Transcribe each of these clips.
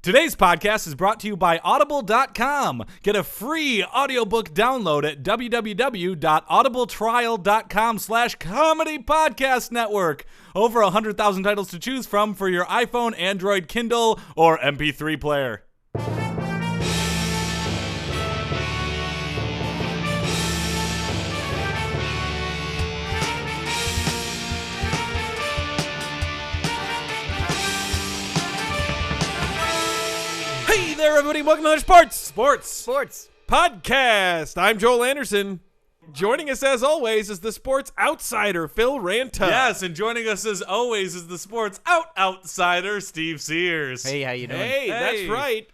Today's podcast is brought to you by Audible.com. Get a free audiobook download at www.audibletrial.com/comedy podcast network. Over 100,000 titles to choose from for your iPhone, Android, Kindle, or MP3 player. Hey there, everybody. Welcome to another Sports Podcast. I'm Joel Anderson. Joining us, as always, is the sports outsider, Phil Ranta. Yes, and joining us, as always, is the sports outsider, Steve Sears. Hey, how you doing? Hey, that's right.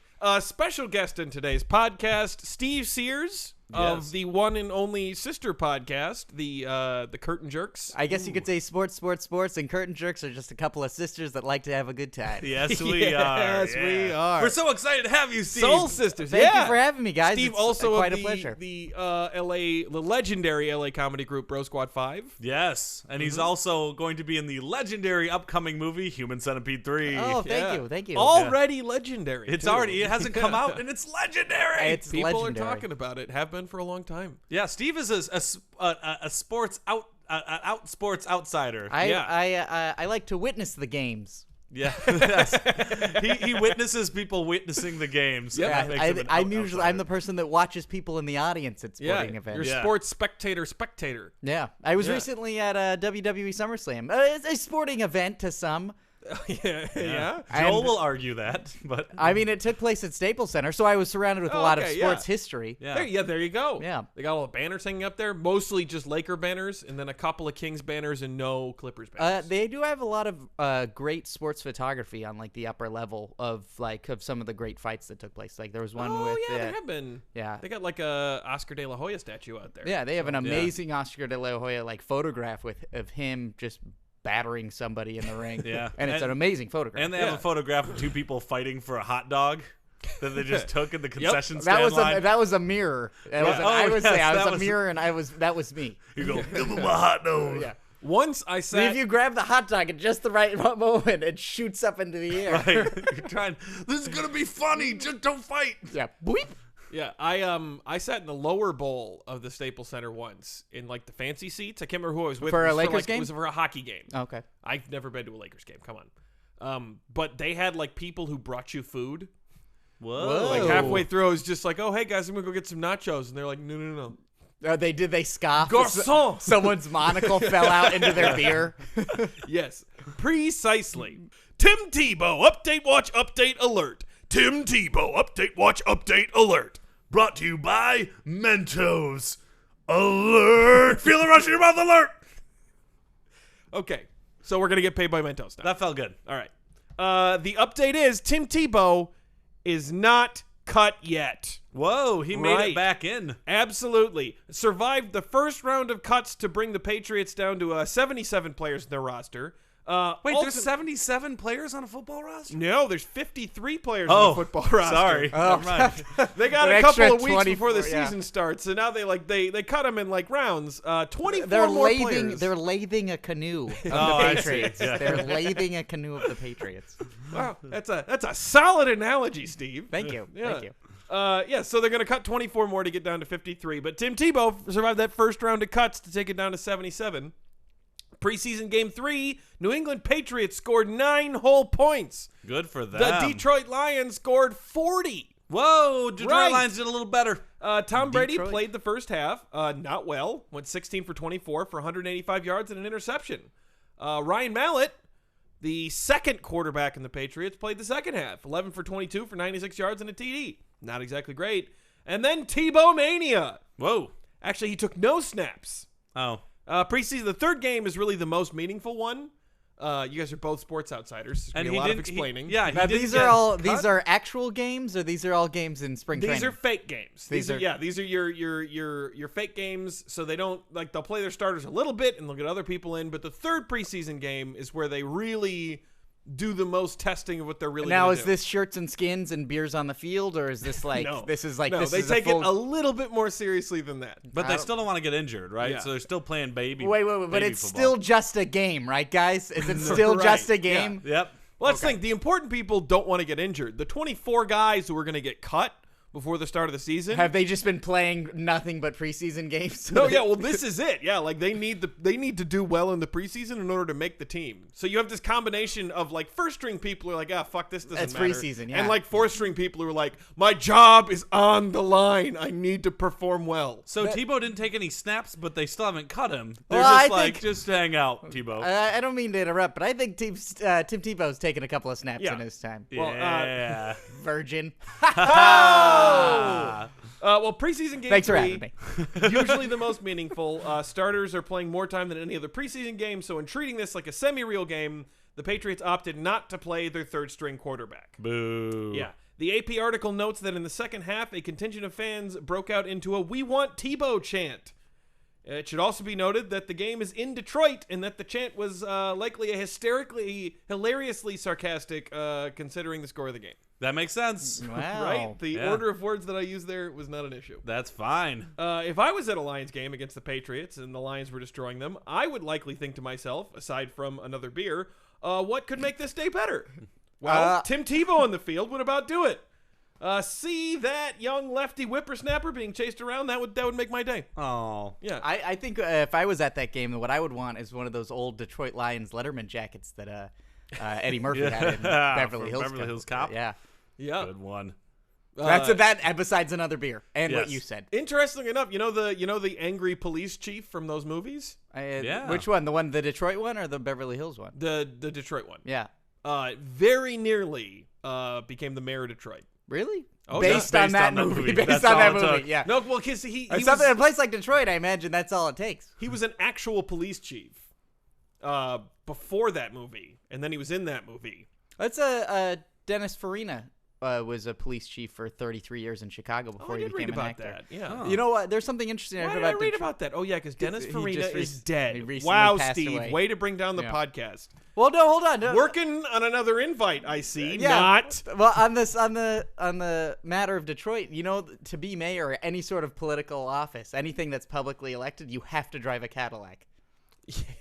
Special guest in today's podcast, Steve Sears of the one and only sister podcast, the Curtain Jerks. I guess you could say sports, and Curtain Jerks are just a couple of sisters that like to have a good time. Yes, we are. Yes, we are. We're so excited to have you, Steve. Soul sisters. Thank you for having me, guys. Steve, it's also quite of a pleasure. the legendary LA comedy group Bro Squad 5. Yes, and he's also going to be in the legendary upcoming movie Human Centipede 3. Oh, thank you. Already legendary. It's too. already. It hasn't come out, and it's legendary. It's People legendary. are talking about it. Have been for a long time. Yeah, Steve is a sports sports outsider. I like to witness the games. Yeah, yes. he witnesses people witnessing the games. Yeah, and that makes him an I'm outsider. the person that watches people in the audience at sporting events. You're sports spectator. Yeah, I was Yeah. recently at a WWE SummerSlam. It's a sporting event to some. yeah. Joel And- will argue that, but I mean, it took place at Staples Center, so I was surrounded with a lot of okay, sports yeah. history. yeah. There you go. Yeah. They got all the banners hanging up there, mostly just Laker banners, and then a couple of Kings banners and no Clippers banners. They do have a lot of great sports photography on like the upper level of some of the great fights that took place. Like there was one with there have been. yeah. They got like a Oscar De La Hoya statue out there. Yeah, they have an amazing Oscar De La Hoya like photograph of him just battering somebody in the ring. Yeah. and it's an amazing photograph. and they have a photograph of two people fighting for a hot dog that they just took in the concession that stand was line. that was a mirror. That was I would yes, say I that was a was- mirror, and that was me. You go, give him a hot dog. Yeah. Once I So sat. if you grab the hot dog at just the right moment, it shoots up into the air. Right. You're trying. This is gonna be funny. Just don't fight. Yeah. Boop. Yeah, I sat in the lower bowl of the Staples Center once in like the fancy seats. I can't remember who I was with. For It a was Lakers game? It was for a hockey game. Okay. I've never been to a Lakers game. Come on. But they had like people who brought you food. Whoa. Like halfway through, I was just like, "Oh, hey guys, I'm gonna go get some nachos," and they're like, "No." They scoff. Garçon! Someone's monocle fell out into their beer. Yes, precisely. Tim Tebow, update, watch, update, alert. Tim Tebow, update, watch, update, alert. Brought to you by Mentos. Alert! Feel the rush in your mouth. Alert! Okay, so we're gonna get paid by Mentos now. That felt good. All right. The update is Tim Tebow is not cut yet. Whoa, he made Right. it back in. Absolutely. Survived the first round of cuts to bring the Patriots down to 77 players in their roster. Wait, there's 77 players on a football roster? No, there's 53 players on the football roster. Sorry. Oh. Never mind. They got An a couple extra of weeks before the 24, yeah. season starts, so now they cut them in like rounds. 24 They're more lathing. players. They're lathing a canoe of I the see. Patriots. Yeah. They're lathing a canoe of the Patriots. Wow, that's a solid analogy, Steve. Thank you. Yeah. Thank you. So they're going to cut 24 more to get down to 53. But Tim Tebow survived that first round of cuts to take it down to 77. Preseason game 3, New England Patriots scored 9 whole points. Good for them. The Detroit Lions scored 40. Whoa, Detroit Right. Lions did a little better. Tom Brady Detroit. played the first half, not well. Went 16 for 24 for 185 yards and an interception. Ryan Mallett, the second quarterback in the Patriots, played the second half. 11 for 22 for 96 yards and a TD. Not exactly great. And then Tebow Mania. Whoa. Actually, he took no snaps. Oh. Preseason, the third game is really the most meaningful one. You guys are both sports outsiders. There's gonna be a lot of explaining. Now, these are actual games, or these are all games in spring These training? are fake games. These These are your fake games. So they don't they'll play their starters a little bit and they'll get other people in. But the third preseason game is where they really do the most testing of what they're really Now, gonna is do. this shirts and skins and beers on the field, or is this like No. this is like no, this they is take a full... it a little bit more seriously than that. But they still don't want to get injured, right? Yeah. So they're still playing baby. Wait, but baby it's football. still just a game, right, guys? Is it still Right, just a yeah. game? Yep. Well, that's the thing. The important people don't want to get injured. The 24 guys who are going to get cut before the start of the season. Have they just been playing nothing but preseason games? No, yeah, well, this is it. Yeah, like they need to do well in the preseason in order to make the team. So you have this combination of like first string people who are like, fuck, this doesn't matter. It's preseason, yeah. And like fourth string people who are like, my job is on the line. I need to perform well. So Tebow didn't take any snaps, but they still haven't cut him. They're Well, just just hang out, Tebow. I don't mean to interrupt, but I think Tim Tebow's taken a couple of snaps in his time. Yeah. Virgin. Well, preseason game Thanks for 3, having me. usually the most meaningful. Starters are playing more time than any other preseason game, so in treating this like a semi-real game, the Patriots opted not to play their third-string quarterback. Boo. Yeah. The AP article notes that in the second half, a contingent of fans broke out into a "We want Tebow" chant. It should also be noted that the game is in Detroit and that the chant was likely a hilariously sarcastic considering the score of the game. That makes sense. Wow. Right? The order of words that I used there was not an issue. That's fine. If I was at a Lions game against the Patriots and the Lions were destroying them, I would likely think to myself, aside from another beer, what could make this day better? Well, Tim Tebow on the field would about do it. See that young lefty whippersnapper being chased around? That would make my day. Oh. Yeah. I think if I was at that game, what I would want is one of those old Detroit Lions Letterman jackets that Eddie Murphy had in Beverly Hills. Beverly Hills Cop. Yeah. Yeah. Good one. That's that. And besides another beer and what Yes. you said. Interestingly enough, you know the angry police chief from those movies? Yeah. Which one? The Detroit one or the Beverly Hills one? The Detroit one. Yeah. Very nearly became the mayor of Detroit. Really? Oh, based yeah. on that movie. Based That's on all that it movie. took. Yeah. No, well, because he In was, a place like Detroit, I imagine that's all it takes. he was an actual police chief before that movie, and then he was in that movie. That's Dennis Farina was a police chief for 33 years in Chicago before I he did became read an about actor. that. Yeah. Oh. You know what? There's something interesting Why I did heard I about read Detroit. about that? Oh, yeah, because Dennis he Farina just is he dead. recently Wow, passed Steve. away. Way to bring down the Yeah. podcast. Well, no, hold on. No, Working on another invite, I see. Yeah. Not. Well, on the matter of Detroit, you know, to be mayor or any sort of political office, anything that's publicly elected, you have to drive a Cadillac.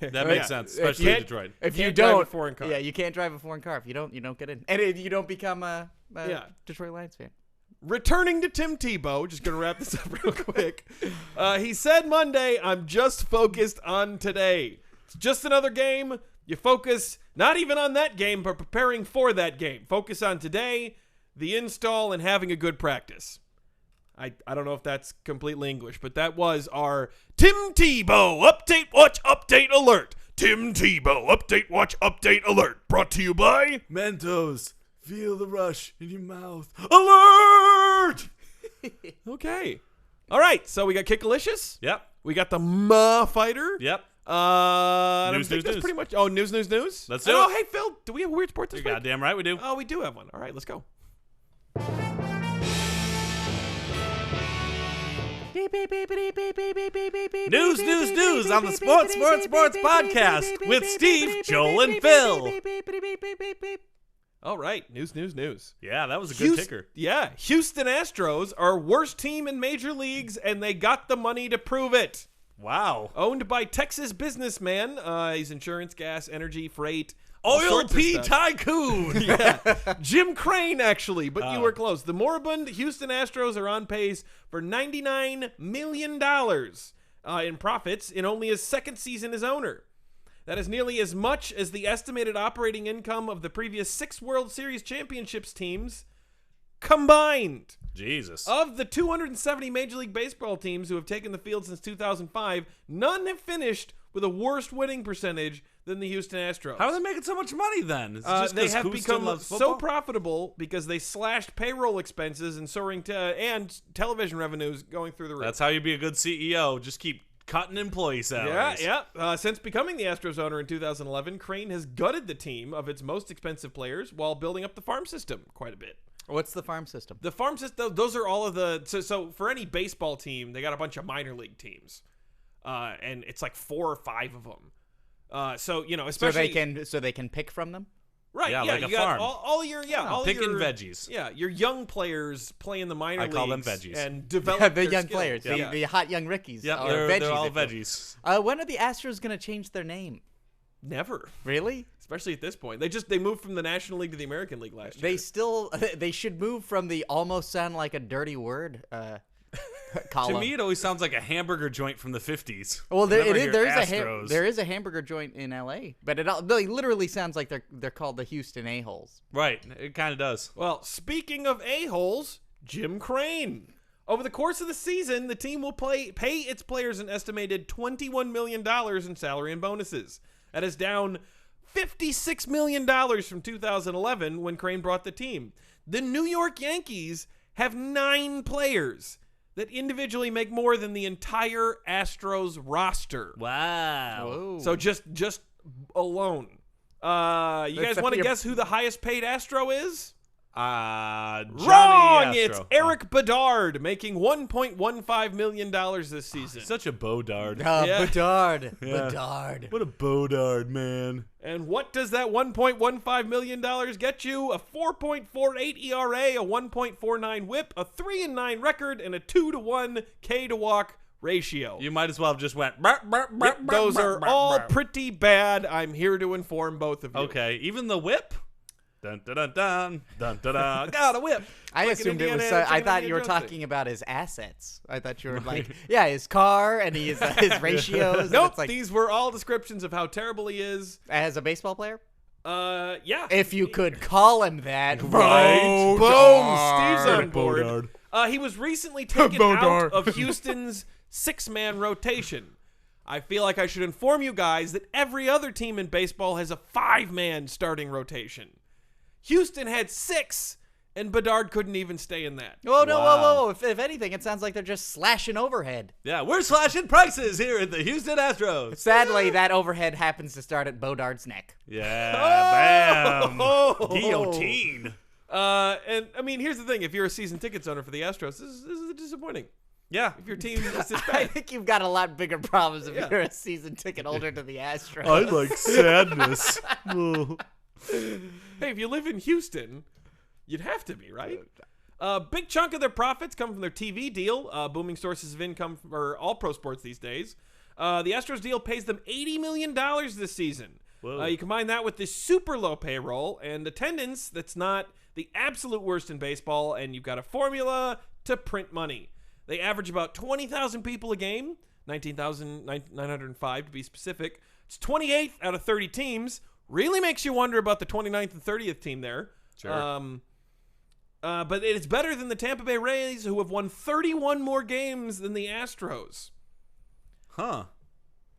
That makes sense, If especially you- in Detroit. If you Can't drive don't, a foreign car. yeah, you can't drive a foreign car if you don't get in, and if you don't become a Yeah. Detroit Lions fan. Returning to Tim Tebow, just going to wrap this up real quick. He said Monday, I'm just focused on today. It's just another game. You focus not even on that game, but preparing for that game. Focus on today, the install, and having a good practice. I don't know if that's completely English, but that was our Tim Tebow Update Watch Update Alert. Tim Tebow Update Watch Update Alert. Brought to you by Mentos. Feel the rush in your mouth. Alert! Okay. All right, so we got Kickalicious. Yep. We got the Ma Fighter. Yep. I News, think news, that's news. pretty much. Oh, news. Let's do Oh, it. hey, Phil, do we have a weird sport this You're week? goddamn right we do. Oh, we do have one. All right, let's go. News on the Sports podcast with Steve, Joel, and Phil. All right, news. Yeah, that was a good ticker. Yeah, Houston Astros are worst team in major leagues, and they got the money to prove it. Wow. Owned by Texas businessman. He's insurance, gas, energy, freight. all Oil sorts of P stuff. Tycoon. Yeah. Jim Crane, actually, but you were close. The moribund Houston Astros are on pace for $99 million in profits in only his second season as owner. That is nearly as much as the estimated operating income of the previous 6 World Series championships teams combined. Jesus. Of the 270 Major League Baseball teams who have taken the field since 2005, none have finished with a worse winning percentage than the Houston Astros. How are they making so much money then? Is it just They 'cause have Houston become loves so football? profitable because they slashed payroll expenses and soaring and television revenues going through the roof. That's how you be a good CEO. Just keep cutting employee salaries. Yeah. Since becoming the Astros owner in 2011, Crane has gutted the team of its most expensive players while building up the farm system quite a bit. What's the farm system? The farm system, those are all of the... So for any baseball team, they got a bunch of minor league teams. And it's like 4 or 5 of them. So, you know, especially... So they can pick from them? Right, Yeah, like you a got farm. all your... Yeah, all picking your, veggies. Yeah, your young players play in the minor I leagues. call them veggies. And develop the their young skills. players, Yeah. the hot young rookies. Yep, or they're veggies, all if you will. veggies. When are the Astros going to change their name? Never. Really? Especially at this point. They moved from the National League to the American League last year. They should move from the almost sound like a dirty word column. To me, it always sounds like a hamburger joint from the 50s. Well, there Whenever I is hear there Astros. is a hamburger joint in L.A., but it literally sounds like they're called the Houston A-holes. Right, it kind of does. Well, speaking of a-holes, Jim Crane. Over the course of the season, the team will pay its players an estimated $21 million in salary and bonuses. That is down $56 million from 2011 when Crane brought the team. The New York Yankees have 9 players that individually make more than the entire Astros roster. Wow. Whoa. So just alone. You guys want to guess who the highest paid Astro is? Johnny Wrong! Astro. It's Eric Bedard, making $1.15 million this season. Such a Bodard. Yeah. Bedard. Yeah. Bedard. What a Bodard, man. And what does that $1.15 million get you? A 4.48 ERA, a 1.49 whip, a 3-9 record, and a 2-to-1 K-to-walk ratio. You might as well have just went. Burp, burp, burp, Yep, those burp, are burp, all burp. pretty bad. I'm here to inform both of you. Okay, even the whip. Dun dun dun dun dun dun dun. Got a whip. I Like an assumed it was. Indiana- I like an thought you were Indiana Jones talking about his assets. I thought you were like, yeah, his car and his ratios. and Nope, it's like, these were all descriptions of how terrible he is. as a baseball player, Yeah. if you could call him that, Right. Boom! Steve's on board. Bodard. He was recently taken out of Houston's 6-man rotation. I feel like I should inform you guys that every other team in baseball has a 5-man starting rotation. Houston had 6, and Bedard couldn't even stay in that. Whoa, no, Wow. whoa, whoa! If anything, it sounds like they're just slashing overhead. Yeah, we're slashing prices here at the Houston Astros. Sadly, that overhead happens to start at Bodard's neck. Yeah, bam. Oh! Guillotine. And I mean, here's the thing: if you're a season tickets owner for the Astros, this is disappointing. Yeah. If your team is this I bad, think you've got a lot bigger problems if Yeah. you're a season ticket holder to the Astros. I like sadness. Oh. hey, if you live in Houston, you'd have to be, right? Big chunk of their profits come from their TV deal, booming sources of income for all pro sports these days. The Astros deal pays them $80 million this season. Whoa. You combine that with this super low payroll and attendance that's not the absolute worst in baseball, and you've got a formula to print money. They average about 20,000 people a game, 19,905 to be specific. It's 28th out of 30 teams. Really makes you wonder about the 29th and 30th team there. Sure. But it's better than the Tampa Bay Rays, who have won 31 more games than the Astros. Huh.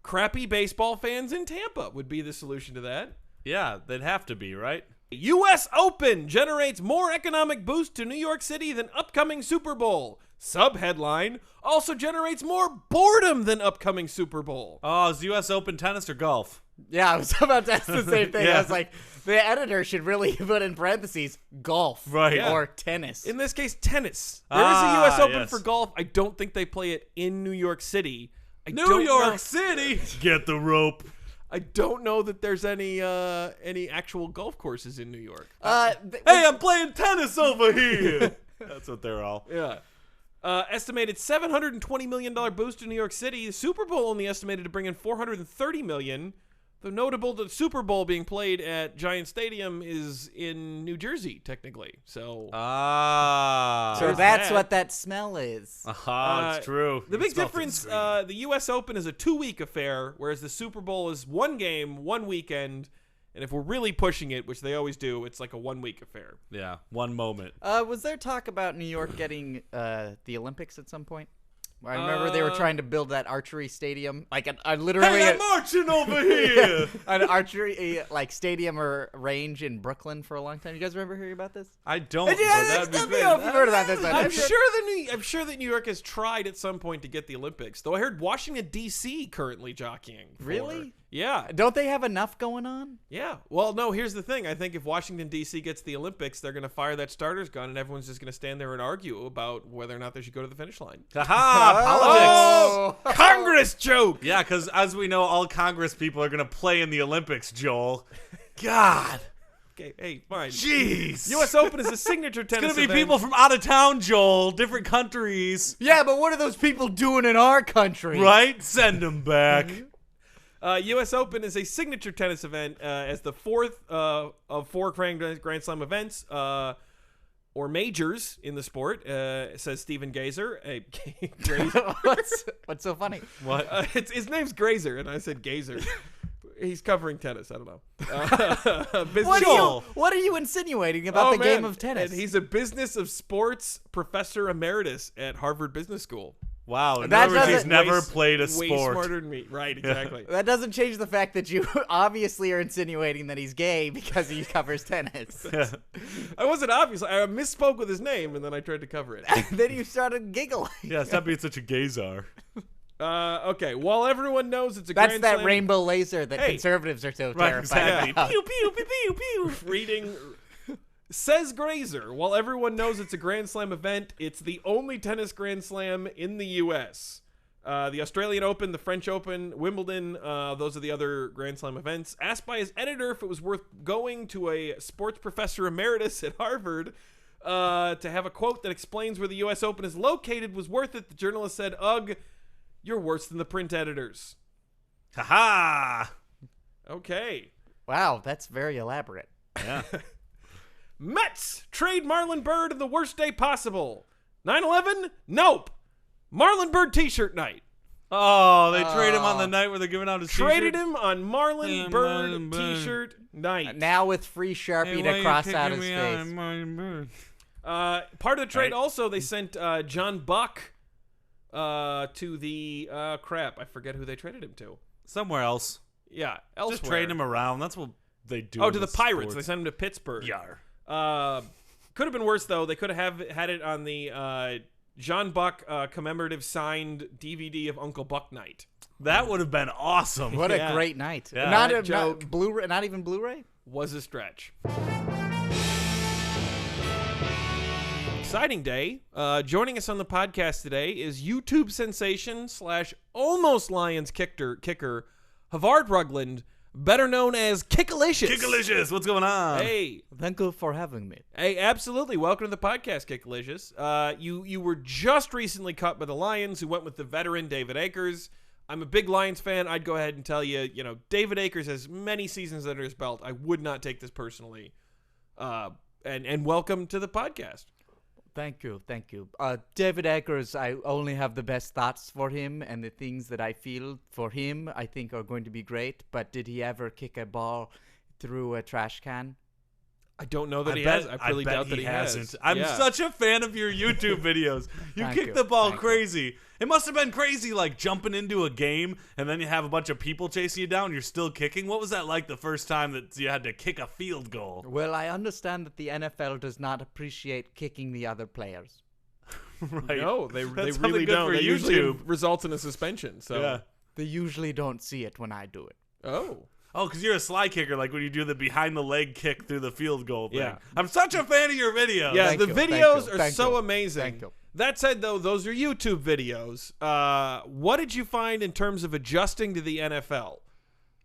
Crappy baseball fans in Tampa would be the solution to that. Yeah, they'd have to be, right? U.S. Open generates more economic boost to New York City than upcoming Super Bowl. Subheadline also generates more boredom than upcoming Super Bowl. Oh, is U.S. Open tennis or golf? Yeah, I was about to ask the same thing. Yeah. I was like, the editor should really put in parentheses golf Right. Yeah. or tennis. In this case, tennis. There is a U.S. Open yes. for golf. I don't think they play it in New York City. New York City. Get the rope. I don't know that there's any actual golf courses in New York. Hey, I'm playing tennis over here. That's what they're all. Yeah. Estimated $720 million boost to New York City. The Super Bowl only estimated to bring in $430 million. Though notable, the Super Bowl being played at Giant Stadium is in New Jersey, technically. So Ah. so there's that's that. what that smell is. Aha, it's true. The You big smelled it difference, sweet. the U.S. Open is a 2-week affair, whereas the Super Bowl is 1 game, 1 weekend. And if we're really pushing it, which they always do, it's like a 1-week affair. Yeah, one moment. Was there talk about New York getting the Olympics at some point? I remember they were trying to build that archery stadium, like literally Hey, I'm marching over here. an archery like stadium or range in Brooklyn for a long time. You guys remember hearing about this? I don't. but Yeah, that'd be let me great. know if you've heard about this. I'm sure that New York has tried at some point to get the Olympics. Though I heard Washington D.C. currently jockeying. for- Really? Yeah. Don't they have enough going on? Yeah. Well, no. Here's the thing. I think if Washington D.C. gets the Olympics, they're going to fire that starter's gun, and everyone's just going to stand there and argue about whether or not they should go to the finish line. Aha, politics. Congress joke. Yeah, because as we know, all Congress people are going to play in the Olympics, Joel. God. Okay. Hey, fine. Jeez. U.S. Open is a signature It's tennis going to be event. people from out of town, Joel. Different countries. Yeah, but what are those people doing in our country? Right? Send them back. U.S. Open is a signature tennis event as the fourth of four Grand Slam events or majors in the sport, says Stephen Gazer. Grazer. What's so funny? What? His name's Grazer, and I said Gazer. He's covering tennis. I don't know. What are you insinuating about the game of tennis? And he's a business of sports professor emeritus at Harvard Business School. Wow. In That other words, he's doesn't- never played a Way sport. smarter than me. Right, exactly. That doesn't change the fact that you obviously are insinuating that he's gay because he covers tennis. I wasn't obvious. I misspoke with his name, and then I tried to cover it. Then you started giggling. Yeah, stop being such a gazer. Okay. While everyone knows it's a That's Grand that Slam, rainbow laser that Hey. conservatives are so Right, terrified exactly. about. Pew, pew, pew, pew, pew. reading says Grazer. While everyone knows it's a Grand Slam event, it's the only tennis Grand Slam in the U.S. The Australian Open, the French Open, Wimbledon, those are the other Grand Slam events. Asked by his editor if it was worth going to a sports professor emeritus at Harvard to have a quote that explains where the U.S. Open is located was worth it, the journalist said, "Ugh, you're worse than the print editors." Ha-ha! Okay. Wow, that's very elaborate. Yeah. Mets trade Marlon Byrd on the worst day possible. 9/11? Nope. Marlon Byrd t-shirt night. Oh, they trade him on the night where they're giving out his Traded t-shirt? him on Marlon Yeah, Byrd Marlon Byrd. t-shirt night. Now with free Sharpie to cross out his face. Part of the trade Right. also, they sent John Buck to the crap. I forget who they traded him to. Somewhere else. Yeah, elsewhere. Just trade him around. That's what they do. Oh, in to the Pirates. They sports. sent him to Pittsburgh. Yar. Could have been worse though. They could have had it on the John Buck commemorative signed DVD of Uncle Buck Night. That would have been awesome. What Yeah. a great night. Yeah. Not That a joke. not Blu-ray, not even Blu-ray. Was a stretch. Exciting day. Joining us on the podcast today is YouTube sensation / almost Lions kicker Havard Rugland, better known as Kickalicious. Kickalicious, what's going on? Hey, Thank you for having me. hey, absolutely. Welcome to the podcast, Kickalicious. You were just recently cut by the Lions, who went with the veteran David Akers. I'm a big Lions fan. I'd go ahead and tell you, David Akers has many seasons under his belt. I would not take this personally. And welcome to the podcast. Thank you. David Akers, I only have the best thoughts for him, and the things that I feel for him I think are going to be great. But did he ever kick a ball through a trash can? I don't know that he bet- has. I really bet doubt that he hasn't. has. I'm Yeah. such a fan of your YouTube videos. You Thank kick you. the ball Thank you. crazy. It must have been crazy, like jumping into a game and then you have a bunch of people chasing you down. You're still kicking. What was that like the first time that you had to kick a field goal? Well, I understand that the NFL does not appreciate kicking the other players. Right. No, they That's really something good don't. for They usually YouTube. results in a suspension. So. Yeah. They usually don't see it when I do it. Oh. Oh, because you're a sly kicker, like when you do the behind the leg kick through the field goal thing. Yeah. I'm such a fan of your videos. Yeah, Thank the you, thank videos you, are thank so you, amazing. thank you. That said, though, those are YouTube videos. What did you find in terms of adjusting to the NFL?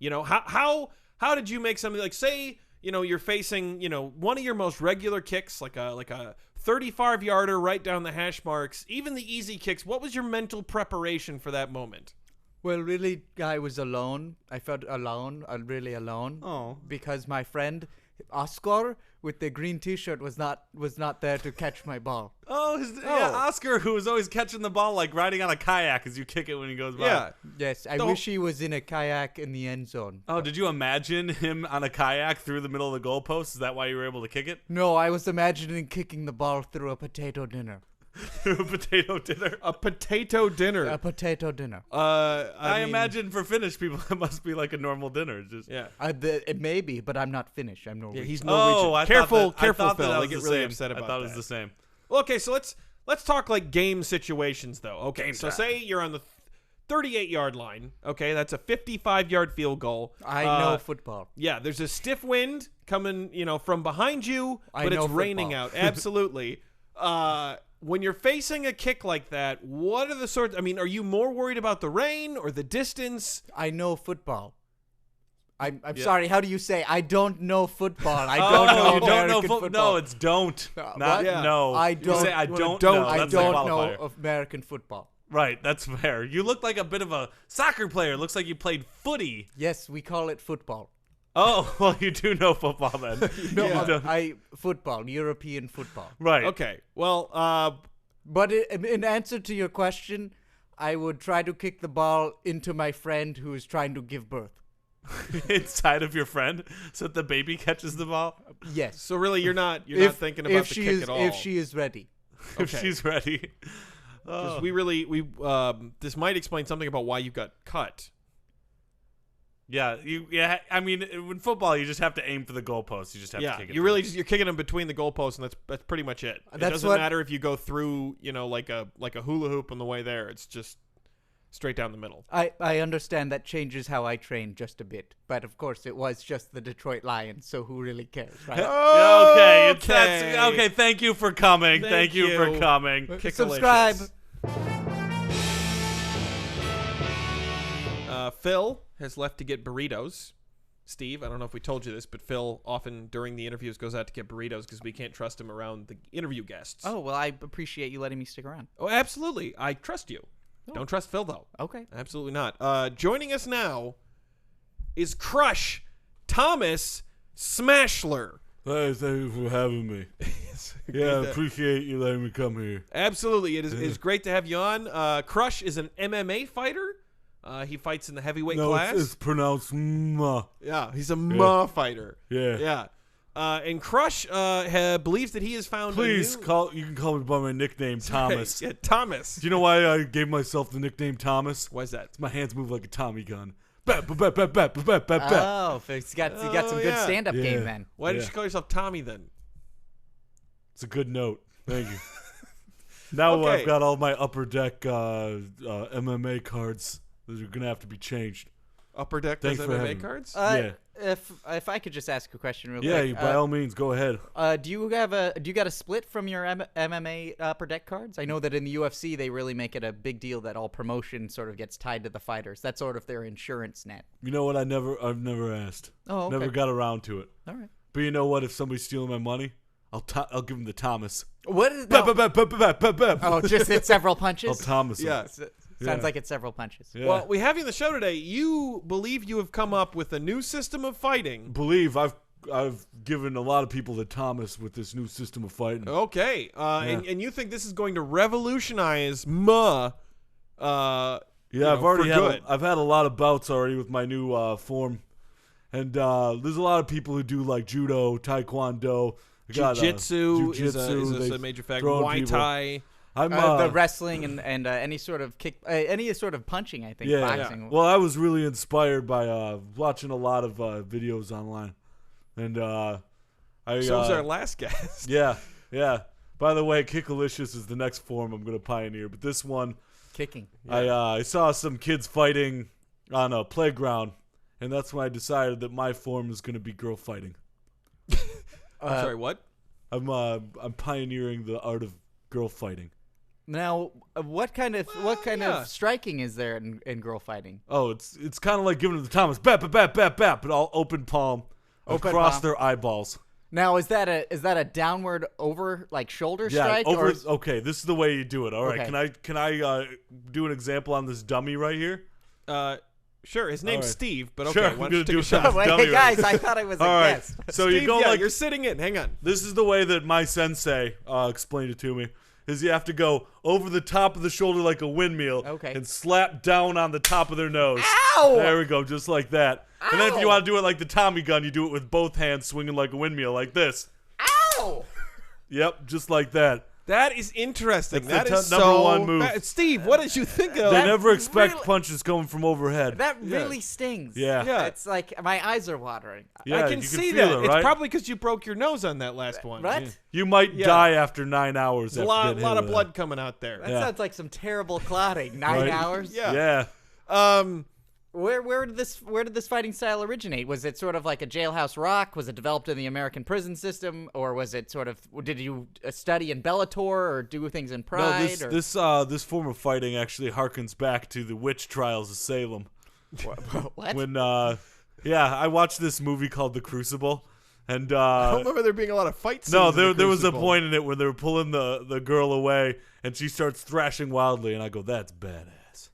How did you make something like, say, you're facing, one of your most regular kicks, like a 35-yarder right down the hash marks, even the easy kicks. What was your mental preparation for that moment? Well, really, I was alone. I felt alone, really alone. Oh. Because my friend Oscar with the green T-shirt was not there to catch my ball. Oh, yeah, Oscar, who was always catching the ball like riding on a kayak as you kick it when he goes by. Yeah. Yes, I Don't- wish he was in a kayak in the end zone. Oh, did you imagine him on a kayak through the middle of the goalpost? Is that why you were able to kick it? No, I was imagining kicking the ball through a potato dinner. Through a potato dinner? A potato dinner. A potato dinner. I mean, imagine for Finnish people, it must be like a normal dinner. Just Yeah. It may be, but I'm not Finnish. I'm Yeah, Norwegian. he's Norwegian. Oh, I careful, thought that Phil. that I was get the really same. upset about I thought that. it was the same. Well, okay, so let's talk like game situations though. Okay, Game so time. say you're on the 38-yard line. Okay, that's a 55-yard field goal. I know football. Yeah, there's a stiff wind coming, from behind you, I but it's know raining football. out. Absolutely. When you're facing a kick like that, what are the sorts? I mean, are you more worried about the rain or the distance? I know football. I'm Yeah. sorry. How do you say? I don't know football. I Oh, don't know you don't know American football. football. No, it's don't. what? Not Yeah. no. I You don't. say I well, don't don't- know. I That's a don't qualifier. know of American football. Right, that's fair. You look like a bit of a soccer player. Looks like you played footy. Yes, we call it football. Oh, well, you do know football then. No, football, European football. Right. Okay. Well, But in answer to your question, I would try to kick the ball into my friend who is trying to give birth. Inside of your friend, so that the baby catches the ball. Yes. so really, you're not thinking about the kick at all. If she is ready. If she's ready. 'Cause this might explain something about why you got cut. Yeah. I mean, in football, you just have to aim for the goalpost. You just have to kick it. You're kicking them between the goalposts, and that's pretty much it. It That's doesn't what- matter if you go through, like a hula hoop on the way there. It's just straight down the middle. I understand that changes how I train just a bit. But of course, it was just the Detroit Lions, so who really cares, right? Okay. Thank you for coming. Thank you for coming. Kickalicious. Subscribe. Phil has left to get burritos. Steve, I don't know if we told you this, but Phil often during the interviews goes out to get burritos because we can't trust him around the interview guests. Oh, well, I appreciate you letting me stick around. Oh, absolutely. I trust you. Don't trust Phil, though. Okay. Absolutely not. Joining us now is Crush Thomas Smashler. Hey, thank you for having me. Yeah, I appreciate you letting me come here. Absolutely. It is great to have you on. Crush is an MMA fighter. He fights in the heavyweight class. It's pronounced ma. Yeah, he's a Ma fighter. Yeah. Yeah. And Crush believes that he has found Please a new... you can call me by my nickname, Thomas. Yeah, Thomas. Do you know why I gave myself the nickname Thomas? Why is that? My hands move like a Tommy gun. Bap, bap, bap, bap, bap, bap, bap. Oh, he's got some good yeah. stand-up Yeah. game then. Why did Yeah. you call yourself Tommy then? It's a good note. Thank you. Now Okay. I've got all my upper deck MMA cards that are going to have to be changed. Upper Deck Thanks does for MMA having me. cards? Yeah. If I could just ask a question real Yeah, quick. you, by all means, go ahead. Do you got a split from your MMA upper deck cards? I know that in the UFC they really make it a big deal that all promotion sort of gets tied to the fighters. That's sort of their insurance net. You know what? I've never asked. Oh, okay. Never got around to it. All right. But you know what? If somebody's stealing my money, I'll give him the Thomas. What is Bap, that? bap, bap, bap, bap, bap. Oh, just hit several punches. I'll Thomas him. Yeah. Sounds Yeah. like it's several punches. Yeah. Well, we have you on the show today. You believe you have come up with a new system of fighting. Believe I've given a lot of people the Thomas with this new system of fighting. Okay. And you think this is going to revolutionize Ma? Yeah, I've already I've had a lot of bouts already with my new form, and there's a lot of people who do like judo, taekwondo, Jiu-jitsu is they a major factor. throw Muay people. Thai. I'm The wrestling and any sort of kick, any sort of punching. I think boxing. Well, I was really inspired by watching a lot of videos online, and so was our last guest. Yeah. By the way, Kickalicious is the next form I'm going to pioneer, but this one, Kicking. I saw some kids fighting on a playground, and that's when I decided that my form is going to be girl fighting. I'm sorry, what? I'm pioneering the art of girl fighting. Now, what kind of yeah. striking is there in girl fighting? Oh, it's kind of like giving them the Thomas, bap, bap, bap, bap, bap, but all open palm across palm. their eyeballs. Now, is that a downward over like shoulder strike? over. Or Okay, this is the way you do it. All right, Okay. can I do an example on this dummy right here? Sure. His name's right. Steve, but okay. Sure, Why I'm don't you gonna take do a shot? that. Wait, dummy hey right guys, I thought I was a All right, guest. so Steve, you go yeah, like you're sitting in. Hang on. this is the way that my sensei explained it to me. Is you have to go over the top of the shoulder like a windmill, Okay. and slap down on the top of their nose. Ow! There we go, just like that. And then if you Ow! want to do it like the Tommy gun, you do it with both hands swinging like a windmill, like this. Ow! Yep, just like that. That is interesting. That's That the is number so one move. Steve, what did you think of They that? never expect really- punches coming from overhead. That really stings. Yeah. Yeah. It's like my eyes are watering. Yeah, I can you see feel that. it, It's right? probably because you broke your nose on that last one. Right? You might Yeah. die after 9 hours. There's a after lot getting hit of with blood coming out there. That Yeah. sounds like some terrible clotting. 9 Right? hours. Yeah. that. Yeah. Where did this fighting style originate? Was it sort of like a jailhouse rock? Was it developed in the American prison system, or was it sort of? Did you study in Bellator or do things in Pride? No, this form of fighting actually harkens back to the witch trials of Salem. What? When I watched this movie called The Crucible, And I don't remember there being a lot of fight scenes. no, in the there was a Crucible. point in it when they were pulling the girl away, and she starts thrashing wildly, and I go, "That's badass.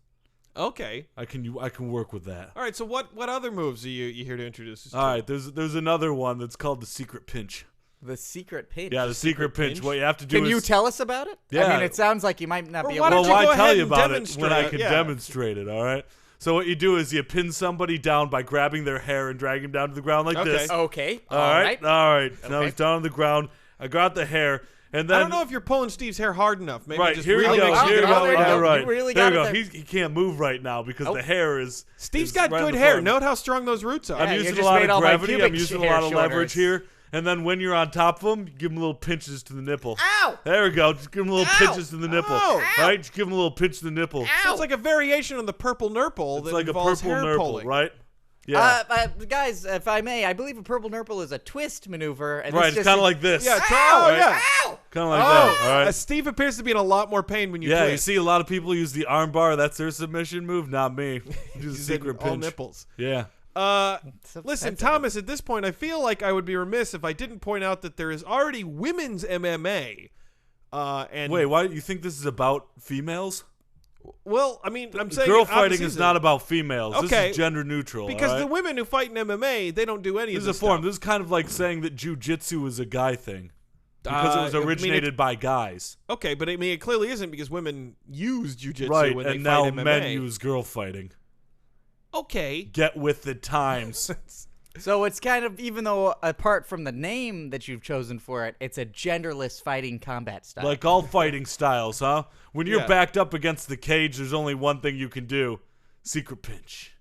Okay. I can work with that." All right. So what other moves are you here to introduce us to? All right, there's another one that's called the secret pinch. The secret pinch. Yeah, the secret pinch. What you have to do Can is you tell us about it? I Yeah. mean, it sounds like you might not Or be why able don't to. you Well, go I tell ahead you and about it when I demonstrate? can Yeah. demonstrate it. All right. So what you do is you pin somebody down by grabbing their hair and dragging them down to the ground like Okay. this. Okay. All right. Now Okay. he's down on the ground. I got the hair, and then I don't know if you're pulling Steve's hair hard enough. Maybe right just here really you go. makes Here you you go. Oh, there you go. All right. You really there got you it go. He can't move right now because the hair is. Steve's is got right in good the hair. front. Note how strong those roots are. Yeah, I'm you using a just lot made of all my gravity. I'm pubic using a hair lot of leverage shoulders. here. And then when you're on top of him, give him little pinches to the nipple. Ow! There we go. Just give him little pinches to the nipple. Ow! Right? Just give him a little pinch to the nipple. So it's like a variation on the purple nurple It's that like a involves purple hair nurple, pulling. right? Yeah. Guys, if I may, I believe a purple nurple is a twist maneuver. And right. this It's just kind of like this. Yeah. Ow! Oh, yeah. Ow! Kind of like that. All right. Steve appears to be in a lot more pain when you Yeah, twist. you see a lot of people use the arm bar. That's their submission move, not me. Use a He's secret in all pinch. nipples. Yeah. So Listen, sensitive. Thomas, at this point, I feel like I would be remiss if I didn't point out that there is already women's MMA. And Wait, why you think this is about females? well, I mean, I'm saying Girl opposite fighting is season. not about females. This Okay. is gender neutral. because all the right? women who fight in MMA, they don't do any This of is a this form. stuff. This is kind of like saying that jujitsu is a guy thing because it was I mean, originated by guys, Okay, but I mean, it clearly isn't because women use jujitsu right? when they And fight now MMA. men use girl fighting. Okay. Get with the times. So it's kind of, even though apart from the name that you've chosen for it, it's a genderless fighting combat style. Like all fighting styles, huh? When you're Yeah. backed up against the cage, there's only one thing you can do: secret pinch.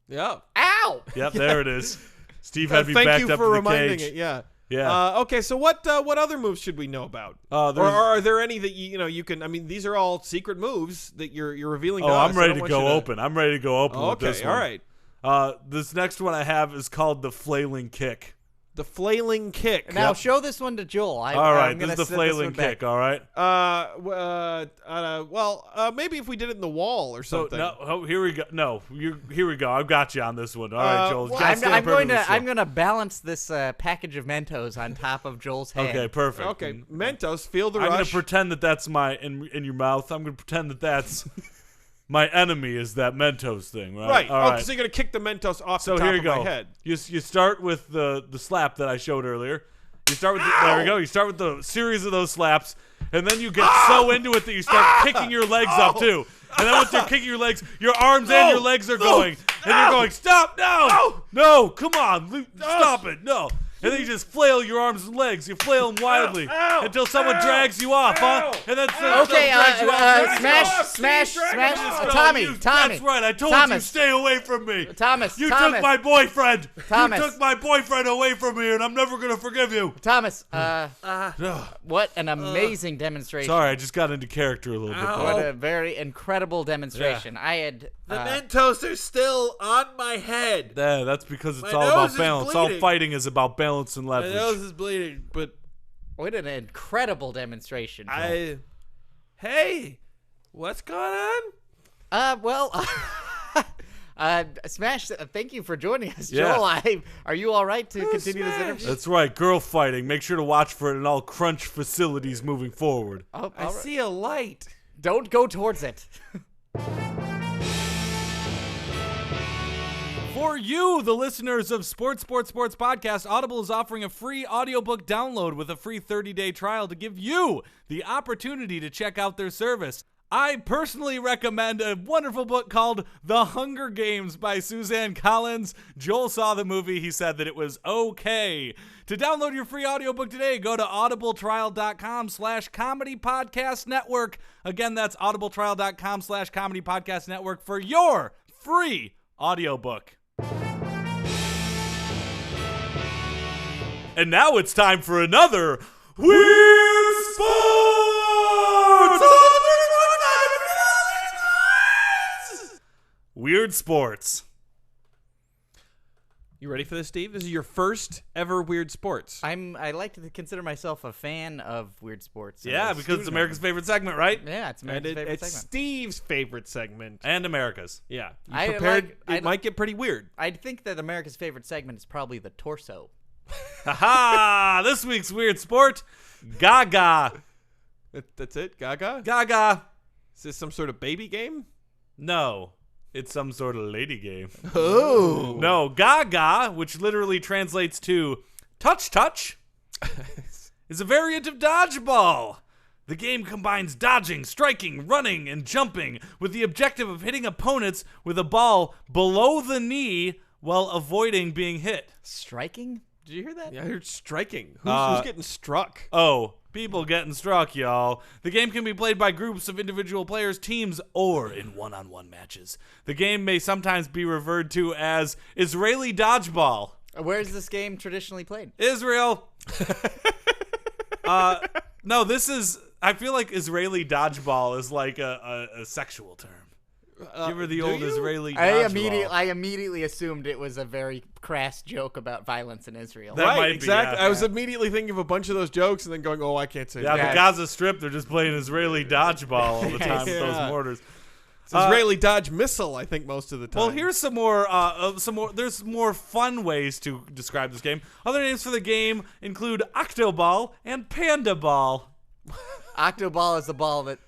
Yeah. Ow! Yep, there it is. Steve had me Thank backed you up for to the reminding cage. it. Yeah. Yeah. Okay, so what other moves should we know about? Or There's- are there any that you can? I mean, these are all secret moves that you're revealing. Oh, to us. I'm I ready don't to want go you open. I'm ready to go open with Okay, this one. all right. This next one I have is called the flailing kick. The flailing kick. Now show this one to Joel. All right, I'm this is gonna the set this flailing one back. kick. All right. Maybe if we did it in the wall or So something. no, here we go. No, here we go. I've got you on this one. All right, Joel. well, Just I'm stand perfectly still. going to balance this package of Mentos on top of Joel's head. Okay, perfect. Okay, Mentos, feel the I'm gonna rush. pretend that that's my in your mouth. I'm gonna pretend that that's my enemy is that Mentos thing, right? right. All Oh, right. so you're gonna kick the Mentos off So the top here you of go. my head. You start with the slap that I showed earlier. You start with there we go. You start with the series of those slaps, and then you get so into it that you start kicking your legs up too. And then once you're kicking your legs, your arms and your legs are going, and you're going, stop, no, come on, stop it, no. And then you just flail your arms and legs. You flail them wildly until someone drags you off, huh? And then someone Okay, drags you off. smash. No, Tommy. That's right. I told you, Thomas. stay away from me. Thomas. You took my boyfriend. Thomas. You took my boyfriend away from me, and I'm never gonna forgive you. Thomas, what an amazing demonstration. Sorry, I just got into character a little bit. What There. a very incredible demonstration. I had Mentos are still on my head. Yeah, that's because it's My all nose about is balance. All bleeding. fighting is about balance and My leverage. nose is bleeding, but what an incredible demonstration. Hey, what's going on? Smash, thank you for joining us, Yeah. Joel. Are you all right to continue this Smash. interview? That's right, girl fighting. Make sure to watch for it in all crunch facilities moving forward. Oh, I all right. see a light. Don't go towards it. For you, the listeners of Sports Podcast, Audible is offering a free audiobook download with a free 30-day trial to give you the opportunity to check out their service. I personally recommend a wonderful book called The Hunger Games by Suzanne Collins. Joel saw the movie. He said that it was okay. To download your free audiobook today, go to audibletrial.com/comedy podcast network. Again, that's audibletrial.com/comedy podcast network for your free audiobook. And now it's time for another Weird Sports! Weird Sports. You ready for this, Steve? This is your first ever Weird Sports. I like to consider myself a fan of weird sports. Yeah, because it's America's favorite segment, right? Yeah, it's And America's favorite it's segment. Steve's favorite segment. And America's. Yeah. You I prepared, like- it might get pretty weird. I think that America's favorite segment is probably the torso. Ha! This week's weird sport, Gaga. That's it? Gaga? Gaga. Is this some sort of baby game? No, it's some sort of lady game. Oh. No, Gaga, which literally translates to touch, is a variant of dodgeball. The game combines dodging, striking, running, and jumping with the objective of hitting opponents with a ball below the knee while avoiding being hit. Striking? Did you hear that? Yeah, I heard striking. Who's getting struck? Oh, people getting struck, y'all. The game can be played by groups of individual players, teams, or in one-on-one matches. The game may sometimes be referred to as Israeli dodgeball. Where is this game traditionally played? Israel. No, this is... I feel like Israeli dodgeball is like a sexual term. Give her the old Israeli dodgeball. I immediately assumed it was a very crass joke about violence in Israel. That might be, exactly. yeah. I was immediately thinking of a bunch of those jokes and then going, oh, I can't say Yeah, that. the Gaza Strip, they're just playing Israeli dodgeball all the time with those Yeah. mortars. It's Israeli Dodge missile, I think, most of the time. Well, here's some more. There's more fun ways to describe this game. Other names for the game include Octoball and Panda Ball. Octoball is the ball that...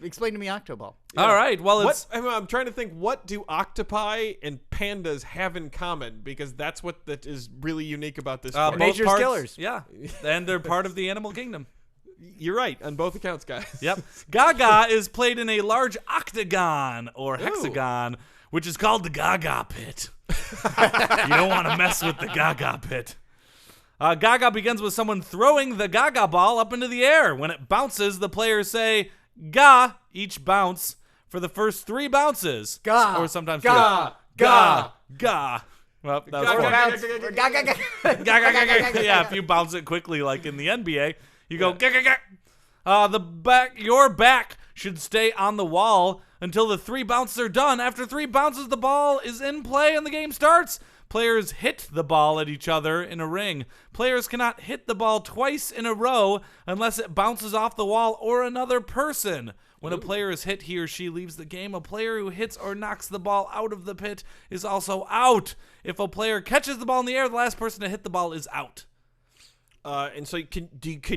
explain to me Octoball. All right. Well, it's I'm trying to think, what do octopi and pandas have in common? Because that's what that is really unique about this sport. both Nature's parts- killers. Yeah, and they're part of the animal kingdom. You're right, on both accounts, guys. Yep. Gaga is played in a large octagon or hexagon, which is called the Gaga Pit. You don't want to mess with the Gaga Pit. Gaga begins with someone throwing the Gaga ball up into the air. When it bounces, the players say "Ga" each bounce for the first 3 bounces. Ga, or sometimes ga, ga, ga. Well, that was Ga, fun. ga, Ga, ga, ga. Ga, ga, ga, ga, ga. Yeah, if you bounce it quickly, like in the NBA, you go ga, ga, ga. Your back should stay on the wall until the 3 bounces are done. After 3 bounces, the ball is in play and the game starts. Players hit the ball at each other in a ring. Players cannot hit the ball twice in a row unless it bounces off the wall or another person. When a player is hit, he or she leaves the game. A player who hits or knocks the ball out of the pit is also out. If a player catches the ball in the air, the last person to hit the ball is out. And so can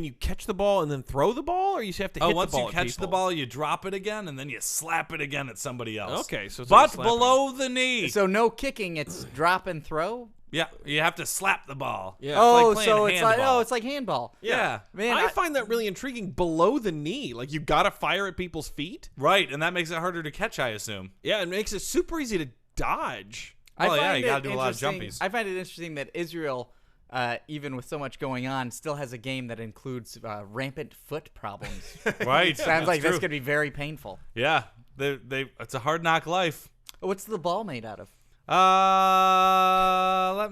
you catch the ball and then throw the ball, or you have to hit the ball? Once you at catch the people? ball, you drop it again, and then you slap it again at somebody else. Okay, so it's but like slapping. below the knee. So no kicking, it's drop and throw? Yeah, you have to slap the ball. Yeah. Oh, like playing so it's like handball. it's like handball. Yeah. Man, I find that really intriguing. Below the knee, like you gotta fire at people's feet. Right, and that makes it harder to catch, I assume. Yeah, it makes it super easy to dodge. Well, I yeah, find you gotta it do a lot of interesting- jumpies. I find it interesting that Israel, even with so much going on, still has a game that includes rampant foot problems. Right. Sounds like true. that's gonna be very painful. Yeah, it's a hard knock life. What's the ball made out of?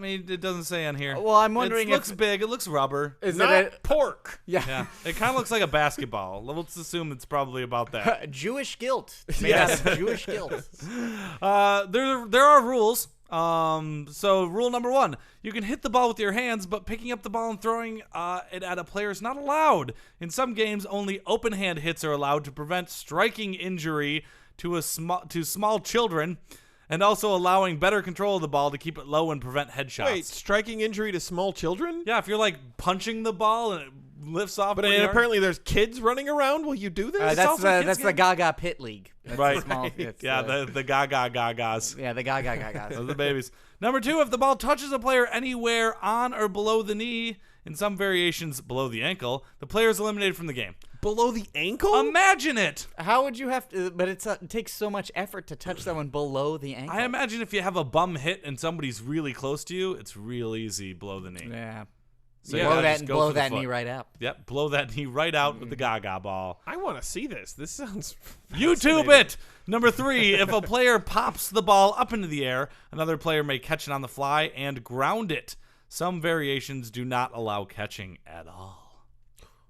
It doesn't say on here. Well, I'm wondering it looks if- big. It looks rubber. Is Not it pork. Yeah, it kind of looks like a basketball. Let's assume it's probably about that. a Jewish guilt? Made out of Jewish guilt. There are rules. So rule number 1, you can hit the ball with your hands, but picking up the ball and throwing it at a player is not allowed. In some games, only open hand hits are allowed to prevent striking injury to small children, and also allowing better control of the ball to keep it low and prevent headshots. Wait, striking injury to small children? Yeah, if you're like punching the ball and it lifts off, But pretty hard. apparently there's kids running around while you do this? That's also a kid's that's the game. Gaga Pit League. That's Right. small- it's, yeah, the Gaga Gagas. yeah, the Gaga Gaga. Those are the babies. Number 2, if the ball touches a player anywhere on or below the knee, in some variations below the ankle, the player is eliminated from the game. Below the ankle? Imagine it. How would you have to? But it takes so much effort to touch someone below the ankle. I imagine if you have a bum hit and somebody's really close to you, it's real easy below the knee. Yeah. So you blow gotta that just and go blow for the that foot. knee right out. Yep, blow that knee right out with the Gaga ball. I want to see this. This sounds YouTube it. Number 3, if a player pops the ball up into the air, another player may catch it on the fly and ground it. Some variations do not allow catching at all.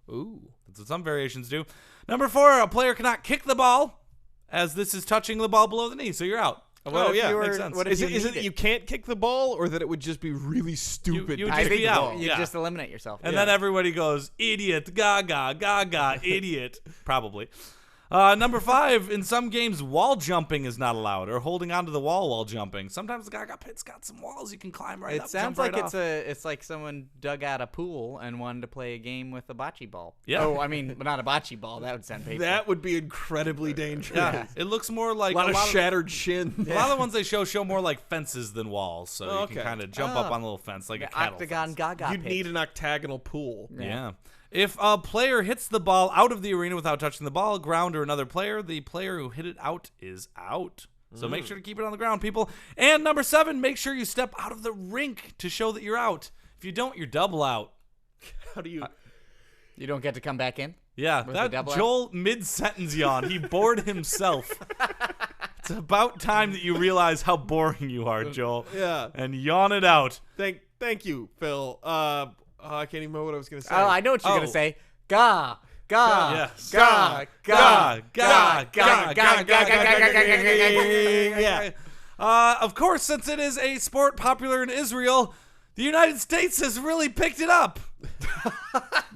Ooh. That's what some variations do. Number 4, a player cannot kick the ball, as this is touching the ball below the knee, so you're out. Oh, if yeah, you were- makes sense. what if Is it you that need you can't kick the ball, or that it would just be really stupid? you would to I just kick think be the out. ball? you Yeah. just eliminate yourself. And then everybody goes, idiot, Gaga, Gaga, idiot. Probably. Number 5, in some games, wall jumping is not allowed, or holding onto the wall while jumping. Sometimes the Gaga pit's got some walls you can climb right up. It sounds jump like right off. it's like someone dug out a pool and wanted to play a game with a bocce ball. Yeah. Oh, I mean, not a bocce ball. That would sound painful. That would be incredibly dangerous. Yeah, it looks more like A lot of shattered shin. A lot of the ones they show more like fences than walls, so you Okay. can kind of jump up on a little fence like a cattle Octagon fence. Gaga You'd pit. need an octagonal pool. Yeah. If a player hits the ball out of the arena without touching the ball, ground, or another player, the player who hit it out is out. So make sure to keep it on the ground, people. And number 7, make sure you step out of the rink to show that you're out. If you don't, you're double out. How do you? You don't get to come back in? Yeah, With that the double out? Joel mid-sentence yawn. He bored himself. It's about time that you realize how boring you are, Joel. Yeah. And yawn it out. Thank you, Phil. I can't even remember what I was gonna say. Oh, I know what you're going to say. Ga. Ga. Yes. Ga. Ga, Ga. ga, ga, ga, ga, Yeah. Of course, since it is a sport popular in Israel, the United States has really picked it up.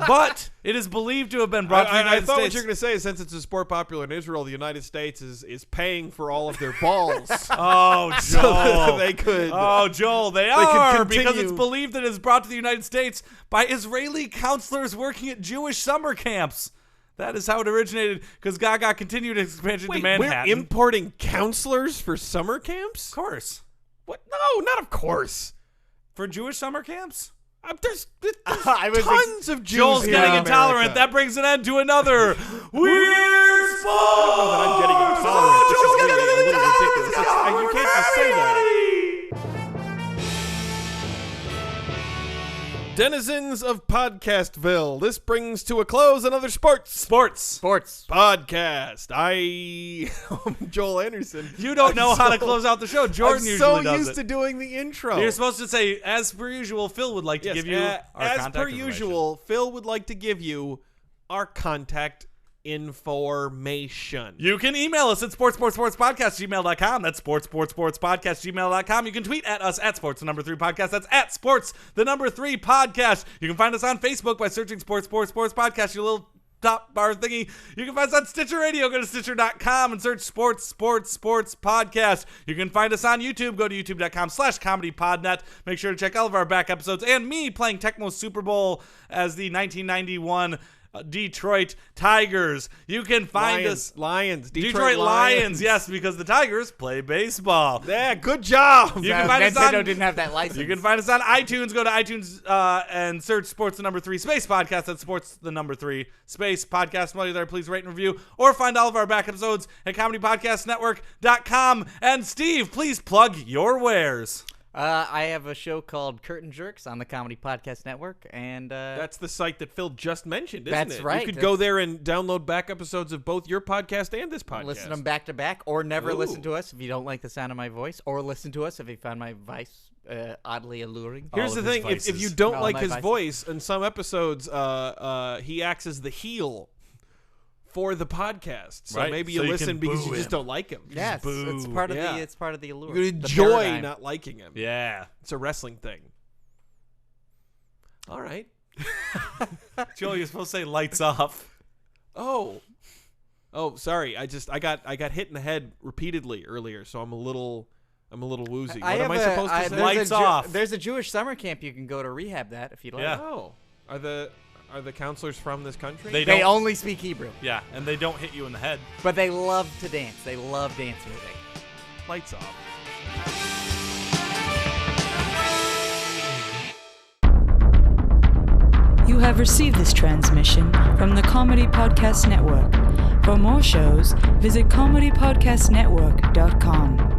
But it is believed to have been brought to the I United thought what States. you were going to say is since it's a sport popular in Israel, the United States is paying for all of their balls. Oh, So Joel. that they could. Oh, Joel, they could are, because continue. it's believed that it's brought to the United States by Israeli counselors working at Jewish summer camps. That is how it originated, because Gaga continued expansion Wait, to Manhattan. we're importing counselors for summer camps? Of course. What? No, not of course. For Jewish summer camps? There's I was tons of Jews Joel's here getting in intolerant. America. That brings an end to another Weird Sport! that I'm getting intolerant. This is really a little ridiculous. You can't just say that. Denizens of Podcastville, this brings to a close another sports podcast. I am Joel Anderson. You don't know how to close out the show. Jordan I'm usually so does used it. to doing the intro. You're supposed to say, as per usual, Phil would like to Yes, give you our as contact per information. usual, Phil would like to give you our contact information. You can email us at sportspodcast@gmail.com. That's sportspodcast@gmail.com. You can tweet at us at sports3podcast. That's at sports3podcast. You can find us on Facebook by searching sports podcast. Your little top bar thingy. You can find us on Stitcher Radio. Go to Stitcher.com and search sports podcast. You can find us on YouTube. Go to youtube.com/comedypodnet. Make sure to check all of our back episodes and me playing Tecmo Super Bowl as the 1991 Detroit Tigers. You can find us Detroit Lions. Yes, because the Tigers play baseball. Yeah, good job. You can find us Nintendo on didn't have that license. You can find us on iTunes. Go to iTunes and search Sports the Number 3 Space Podcast. That's Sports the Number 3 Space Podcast. While you're there, please rate and review or find all of our back episodes at comedypodcastnetwork.com. And Steve, please plug your wares. I have a show called Curtain Jerks on the Comedy Podcast Network, and That's the site that Phil just mentioned, isn't it? That's right. You could go there and download back episodes of both your podcast and this podcast. listen to them back to back, or never listen Ooh. to us if you don't like the sound of my voice, or listen to us if you find my voice oddly alluring. Here's All the of his thing: if vices. you don't All like my his vices. voice, in some episodes, he acts as the heel for the podcast. So Right, maybe so you you listen can because boo you just him. don't like him. Yes, it's boo. part of Yeah. it's part of the allure. You the enjoy paradigm. not liking him. Yeah. It's a wrestling thing. All right. Joel, you're supposed to say lights off. Oh, sorry. I got hit in the head repeatedly earlier, so I'm a little woozy. What am I supposed to say? there's Lights a off. There's a Jewish summer camp you can go to rehab that if you'd like. Yeah. Oh, are the counselors from this country? They They don't- only speak Hebrew, Yeah, and they don't hit you in the head. but they love to dance. They love dance music. Lights off. You have received this transmission from the Comedy Podcast Network. For more shows, visit comedypodcastnetwork.com.